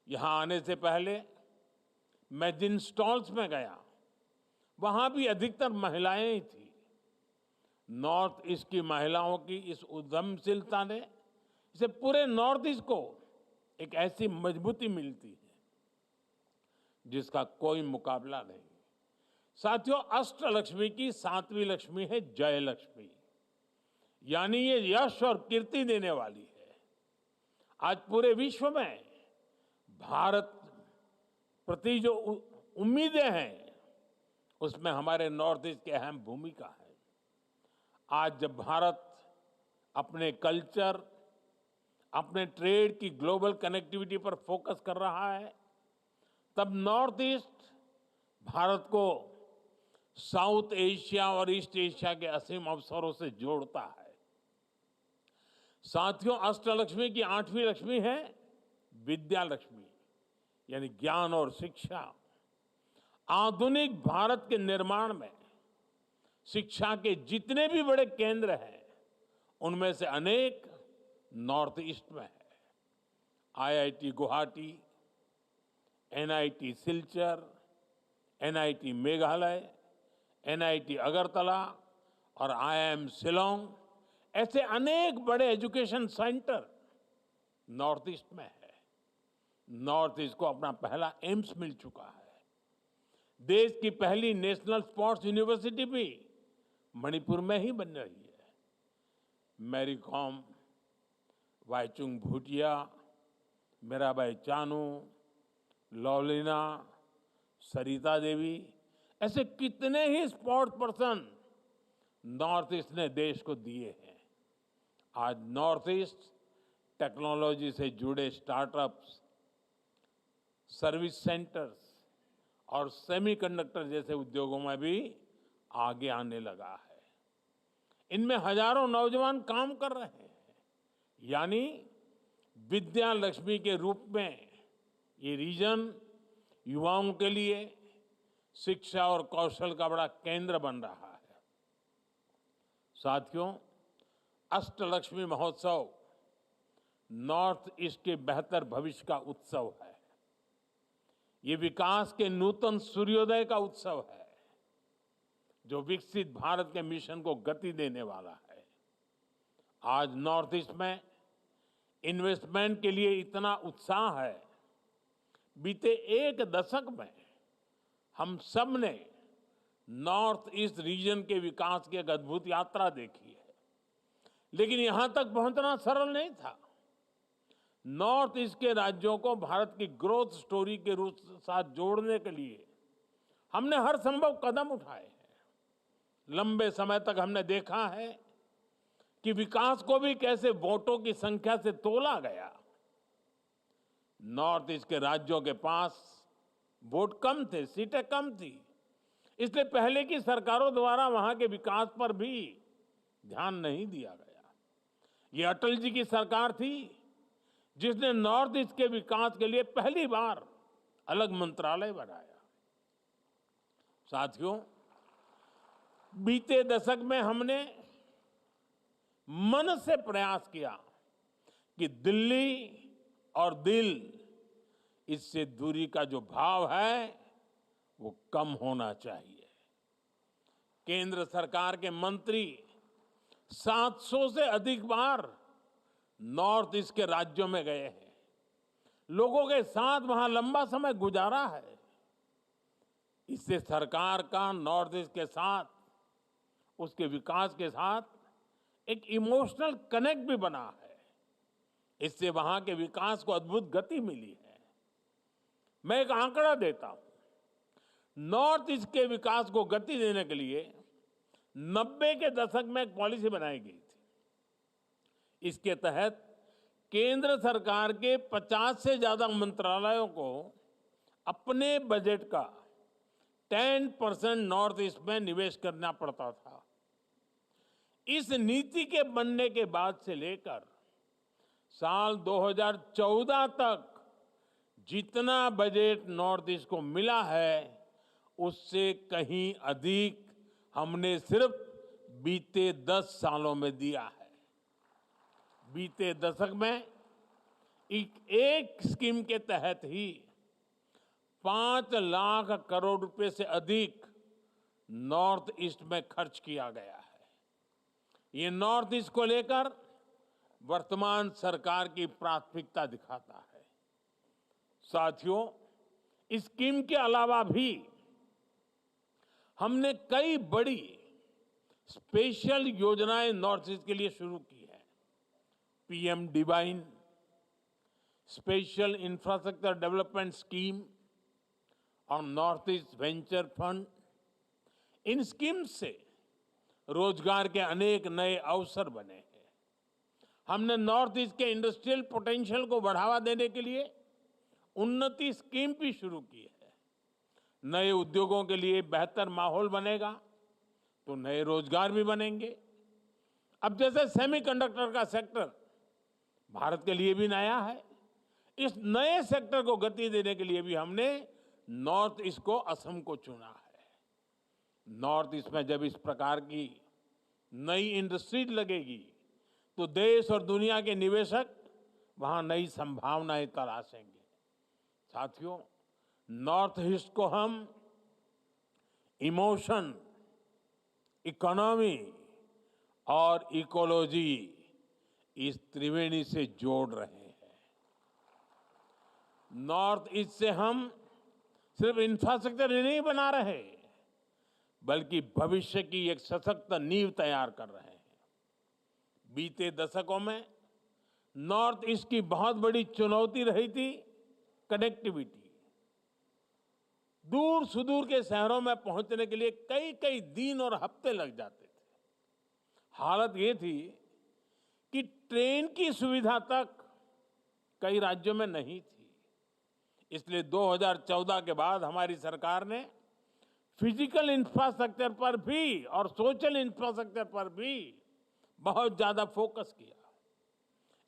यहाँ आने से पहले मैं जिन स्टॉल्स में गया, वहां भी अधिकतर महिलाएं ही थी। नॉर्थ ईस्ट की महिलाओं की इस उद्यमशीलता ने इसे पूरे नॉर्थ ईस्ट को एक ऐसी मजबूती मिलती है जिसका कोई मुकाबला नहीं। साथियों, अष्टलक्ष्मी की सातवीं लक्ष्मी है जय लक्ष्मी, यानी ये यश और कीर्ति देने वाली है। आज पूरे विश्व में भारत प्रति जो उम्मीदें हैं, उसमें हमारे नॉर्थ ईस्ट की अहम भूमिका है। आज जब भारत अपने कल्चर, अपने ट्रेड की ग्लोबल कनेक्टिविटी पर फोकस कर रहा है, तब नॉर्थ ईस्ट भारत को साउथ एशिया और ईस्ट एशिया के असीम अवसरों से जोड़ता है। साथियों, अष्टलक्ष्मी की आठवीं लक्ष्मी है विद्या लक्ष्मी, यानी ज्ञान और शिक्षा। आधुनिक भारत के निर्माण में शिक्षा के जितने भी बड़े केंद्र हैं, उनमें से अनेक नॉर्थ ईस्ट में है। IIT Guwahati, NIT Silchar, NIT Meghalaya, NIT Agartala और आईआईएम शिलोंग, ऐसे अनेक बड़े एजुकेशन सेंटर नॉर्थ ईस्ट में है। नॉर्थ ईस्ट को अपना पहला एम्स मिल चुका है। देश की पहली नेशनल स्पोर्ट्स यूनिवर्सिटी भी मणिपुर में ही बन रही है। मैरी कॉम, वाईचुंग भूटिया, मीराबाई चानू, लवलीना, सरिता देवी, ऐसे कितने ही स्पोर्ट्स पर्सन नॉर्थ ईस्ट ने देश को दिए हैं। आज नॉर्थ ईस्ट टेक्नोलॉजी से जुड़े स्टार्टअप्स, सर्विस सेंटर्स और सेमीकंडक्टर जैसे उद्योगों में भी आगे आने लगा है। इनमें हजारों नौजवान काम कर रहे हैं, यानी विद्या लक्ष्मी के रूप में ये रीजन युवाओं के लिए शिक्षा और कौशल का बड़ा केंद्र बन रहा है। साथियों, अष्टलक्ष्मी महोत्सव नॉर्थ ईस्ट के बेहतर भविष्य का उत्सव है। ये विकास के नूतन सूर्योदय का उत्सव है, जो विकसित भारत के मिशन को गति देने वाला है। आज नॉर्थ ईस्ट में इन्वेस्टमेंट के लिए इतना उत्साह है। बीते एक दशक में हम सब ने नॉर्थ ईस्ट रीजन के विकास की एक अद्भुत यात्रा देखी है, लेकिन यहां तक पहुंचना सरल नहीं था। नॉर्थ ईस्ट के राज्यों को भारत की ग्रोथ स्टोरी के रूप साथ जोड़ने के लिए हमने हर संभव कदम उठाए हैं। लंबे समय तक हमने देखा है कि विकास को भी कैसे वोटों की संख्या से तोला गया। नॉर्थ ईस्ट के राज्यों के पास वोट कम थे, सीटें कम थी, इसलिए पहले की सरकारों द्वारा वहां के विकास पर भी ध्यान नहीं दिया गया। ये अटल जी की सरकार थी जिसने नॉर्थ ईस्ट के विकास के लिए पहली बार अलग मंत्रालय बनाया। साथियों, बीते दशक में हमने मन से प्रयास किया कि दिल्ली और दिल, इससे दूरी का जो भाव है वो कम होना चाहिए। केंद्र सरकार के मंत्री 700 से अधिक बार नॉर्थ ईस्ट के राज्यों में गए हैं, लोगों के साथ वहां लंबा समय गुजारा है। इससे सरकार का नॉर्थ ईस्ट के साथ, उसके विकास के साथ एक इमोशनल कनेक्ट भी बना है। इससे वहां के विकास को अद्भुत गति मिली है। मैं एक आंकड़ा देता हूं। नॉर्थ ईस्ट के विकास को गति देने के लिए 90 के दशक में एक पॉलिसी बनाई गई थी। इसके तहत केंद्र सरकार के 50 से ज्यादा मंत्रालयों को अपने बजट का 10% नॉर्थ ईस्ट में निवेश करना पड़ता था। इस नीति के बनने के बाद से लेकर साल 2014 तक जितना बजट नॉर्थ ईस्ट को मिला है, उससे कहीं अधिक हमने सिर्फ बीते 10 सालों में दिया है। बीते दशक में एक स्कीम के तहत ही 5 लाख करोड़ रुपए से अधिक नॉर्थ ईस्ट में खर्च किया गया है। ये नॉर्थ ईस्ट को लेकर वर्तमान सरकार की प्राथमिकता दिखाता है। साथियों, इस स्कीम के अलावा भी हमने कई बड़ी स्पेशल योजनाएं नॉर्थ ईस्ट के लिए शुरू की है। PM divine, special infrastructure development scheme और नॉर्थ ईस्ट वेंचर फंड। इन स्कीम से रोजगार के अनेक नए अवसर बने हैं। हमने नॉर्थ ईस्ट के इंडस्ट्रियल पोटेंशियल को बढ़ावा देने के लिए उन्नति स्कीम भी शुरू की है। नए उद्योगों के लिए बेहतर माहौल बनेगा तो नए रोजगार भी बनेंगे। अब जैसे सेमीकंडक्टर का सेक्टर भारत के लिए भी नया है, इस नए सेक्टर को गति देने के लिए भी हमने नॉर्थ ईस्ट को, असम को चुना है। नॉर्थ ईस्ट में जब इस प्रकार की नई इंडस्ट्री लगेगी तो देश और दुनिया के निवेशक वहां नई संभावनाएं तलाशेंगे। साथियों, नॉर्थ ईस्ट को हम इमोशन, इकोनॉमी और इकोलॉजी, इस त्रिवेणी से जोड़ रहे हैं। नॉर्थ ईस्ट से हम सिर्फ इंफ्रास्ट्रक्चर ही नहीं बना रहे, बल्कि भविष्य की एक सशक्त नींव तैयार कर रहे हैं। बीते दशकों में नॉर्थ ईस्ट की बहुत बड़ी चुनौती रही थी कनेक्टिविटी। दूर सुदूर के शहरों में पहुंचने के लिए कई कई दिन और हफ्ते लग जाते थे। हालत ये थी कि ट्रेन की सुविधा तक कई राज्यों में नहीं थी। इसलिए 2014 के बाद हमारी सरकार ने फिजिकल इंफ्रास्ट्रक्चर पर भी और सोशल इंफ्रास्ट्रक्चर पर भी बहुत ज्यादा फोकस किया।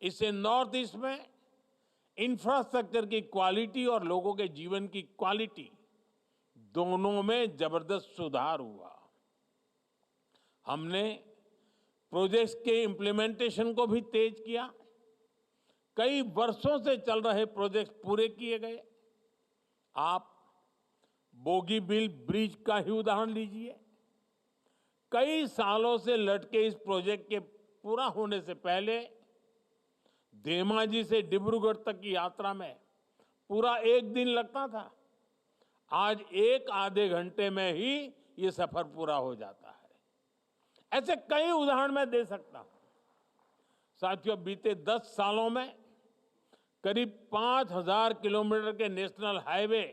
इससे नॉर्थ ईस्ट में इंफ्रास्ट्रक्चर की क्वालिटी और लोगों के जीवन की क्वालिटी दोनों में जबरदस्त सुधार हुआ। हमने प्रोजेक्ट्स के इम्प्लीमेंटेशन को भी तेज किया। कई वर्षों से चल रहे प्रोजेक्ट्स पूरे किए गए। आप बोगीबील ब्रिज का ही उदाहरण लीजिए। कई सालों से लटके इस प्रोजेक्ट के पूरा होने से पहले धेमाजी से डिब्रूगढ़ तक की यात्रा में पूरा एक दिन लगता था। आज एक आधे घंटे में ही ये सफर पूरा हो जाता है। ऐसे कई उदाहरण मैं दे सकता हूं। साथियों, बीते 10 सालों में करीब 5,000 किलोमीटर के नेशनल हाईवे,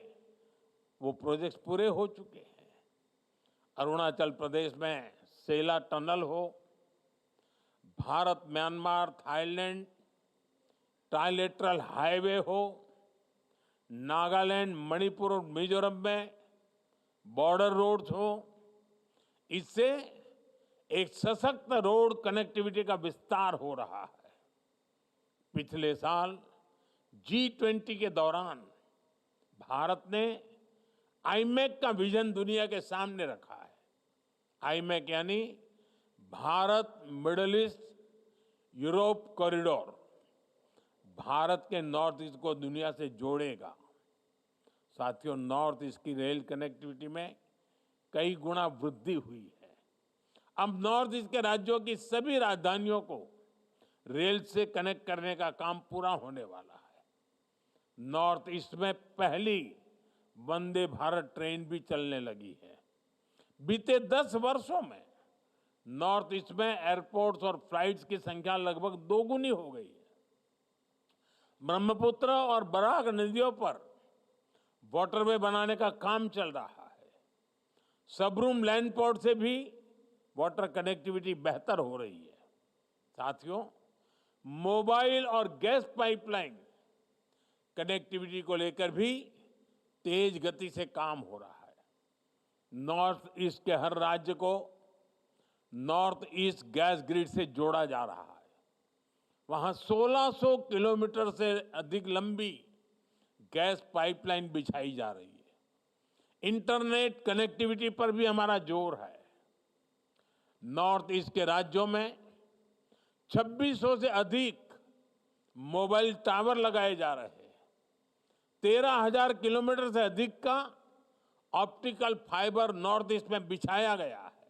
वो प्रोजेक्ट्स पूरे हो चुके हैं। अरुणाचल प्रदेश में सेला टनल हो, Bharat Myanmar Thailand trilateral highway हो, नागालैंड मणिपुर और मिजोरम में बॉर्डर रोड्स हो, इससे एक सशक्त रोड कनेक्टिविटी का विस्तार हो रहा है। पिछले साल G20 के दौरान भारत ने आईमेक का विजन दुनिया के सामने रखा है। आईमेक यानी Bharat middle east Europe corridor, Bharat के नॉर्थ ईस्ट को दुनिया से जोड़ेगा। साथियों, नॉर्थ ईस्ट की रेल कनेक्टिविटी में कई गुना वृद्धि हुई है। अब नॉर्थ ईस्ट के राज्यों की सभी राजधानियों को रेल से कनेक्ट करने का काम पूरा होने वाला है। नॉर्थ ईस्ट में पहली वंदे भारत ट्रेन भी चलने लगी है। बीते 10 वर्षों में नॉर्थ ईस्ट में एयरपोर्ट्स और फ्लाइट्स की संख्या लगभग दोगुनी हो गई है। ब्रह्मपुत्र और बराक नदियों पर वाटरवे बनाने का काम चल रहा है। सबरूम लैंड पोर्ट से भी वाटर कनेक्टिविटी बेहतर हो रही है। साथियों, मोबाइल और गैस पाइपलाइन कनेक्टिविटी को लेकर भी तेज गति से काम हो रहा है। नॉर्थ ईस्ट के हर राज्य को नॉर्थ ईस्ट गैस ग्रिड से जोड़ा जा रहा है। वहां 1600 किलोमीटर से अधिक लंबी गैस पाइपलाइन बिछाई जा रही है। इंटरनेट कनेक्टिविटी पर भी हमारा जोर है। नॉर्थ ईस्ट के राज्यों में 2600 से अधिक मोबाइल टावर लगाए जा रहे हैं। 13,000 किलोमीटर से अधिक का ऑप्टिकल फाइबर नॉर्थ ईस्ट में बिछाया गया है।